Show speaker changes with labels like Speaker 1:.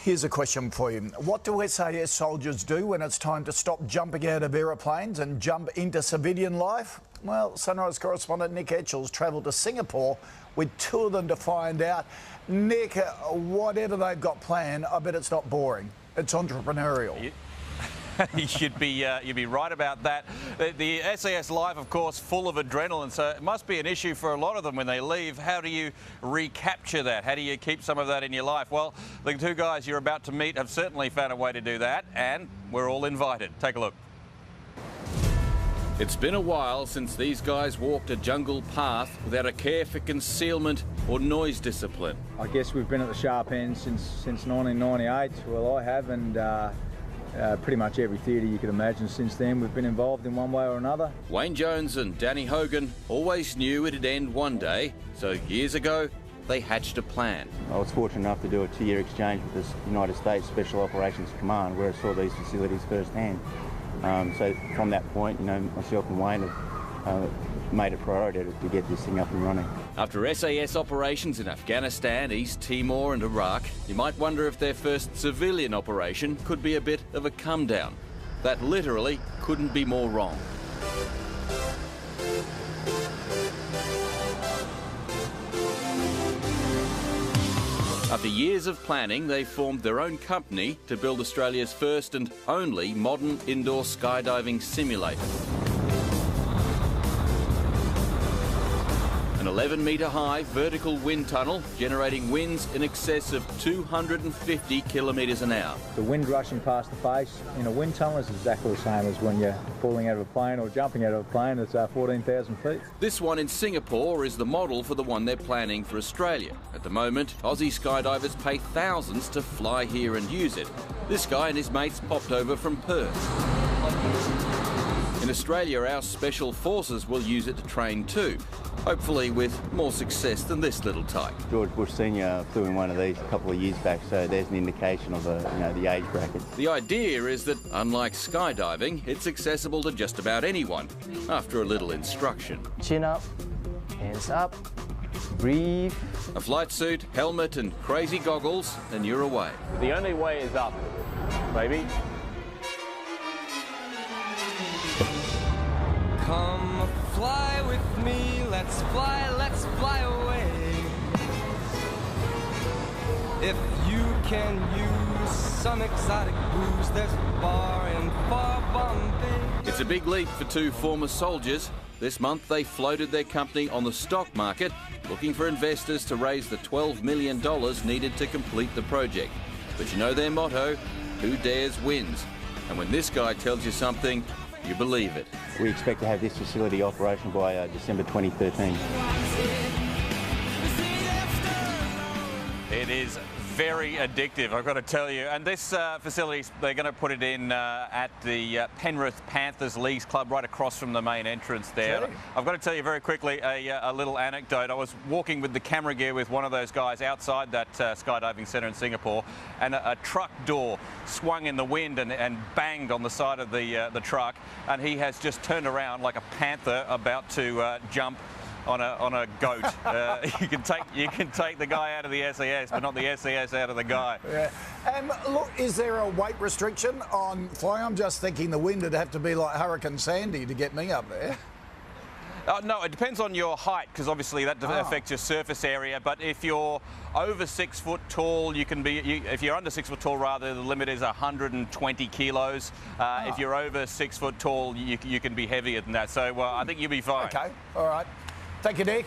Speaker 1: Here's a question for you. What do SAS soldiers do when it's time to stop jumping out of aeroplanes and jump into civilian life? Well, Sunrise correspondent Nick Etchell's travelled to Singapore with two of them to find out. Nick, whatever they've got planned, I bet it's not boring. It's entrepreneurial.
Speaker 2: You'd be right about that. The SAS life, of course, full of adrenaline, so it must be an issue for a lot of them when they leave. How do you recapture that? How do you keep some of that in your life? Well, the two guys you're about to meet have certainly found a way to do that, and we're all invited. Take a look. It's been a while since these guys walked a jungle path without a care for concealment or noise discipline.
Speaker 3: I guess we've been at the sharp end since 1998. Well, I have, and pretty much every theatre you could imagine since then we've been involved in one way or another.
Speaker 2: Wayne Jones and Danny Hogan always knew it'd end one day, so years ago they hatched a plan.
Speaker 4: I was fortunate enough to do a 2-year exchange with the United States Special Operations Command, where I saw these facilities firsthand. So from that point, myself and Wayne have made a priority to get this thing up and running.
Speaker 2: After SAS operations in Afghanistan, East Timor and Iraq, you might wonder if their first civilian operation could be a bit of a come down. That literally couldn't be more wrong. After years of planning, they formed their own company to build Australia's first and only modern indoor skydiving simulator. An 11-metre-high vertical wind tunnel generating winds in excess of 250 kilometres an hour.
Speaker 3: The wind rushing past the face in a wind tunnel is exactly the same as when you're falling out of a plane or jumping out of a plane. It's 14,000 feet.
Speaker 2: This one in Singapore is the model for the one they're planning for Australia. At the moment, Aussie skydivers pay thousands to fly here and use it. This guy and his mates popped over from Perth. In Australia, our special forces will use it to train too, hopefully with more success than this little tyke.
Speaker 4: George Bush Sr. flew in one of these a couple of years back, so there's an indication of the age bracket.
Speaker 2: The idea is that, unlike skydiving, it's accessible to just about anyone after a little instruction.
Speaker 5: Chin up, hands up, breathe.
Speaker 2: A flight suit, helmet and crazy goggles, and you're away.
Speaker 6: The only way is up, baby.
Speaker 7: Come fly with me, let's fly away. If you can use some exotic booze, there's a bar in far Bombay.
Speaker 2: It's a big leap for two former soldiers. This month they floated their company on the stock market, looking for investors to raise the $12 million needed to complete the project. But you know their motto, who dares wins. And when this guy tells you something, you believe it.
Speaker 4: We expect to have this facility operational by December 2013.
Speaker 2: It is very addictive, I've got to tell you. And this facility, they're going to put it in at the Penrith Panthers Leagues Club right across from the main entrance there.
Speaker 1: Sorry.
Speaker 2: I've got to tell you very quickly a little anecdote. I was walking with the camera gear with one of those guys outside that skydiving centre in Singapore, and a truck door swung in the wind and banged on the side of the truck, and he has just turned around like a panther about to jump on a goat. You can take the guy out of the SAS, but not the SAS out of the guy.
Speaker 1: Yeah. Look, is there a weight restriction on flying? I'm just thinking the wind would have to be like Hurricane Sandy to get me up there.
Speaker 2: No, it depends on your height, because obviously that affects your surface area. But if you're over 6 foot tall, you can be. If you're under 6 foot tall, rather, the limit is 120 kilos. If you're over 6 foot tall, you can be heavier than that. So I think you'll be fine.
Speaker 1: Okay, all right. Thank you, Nick.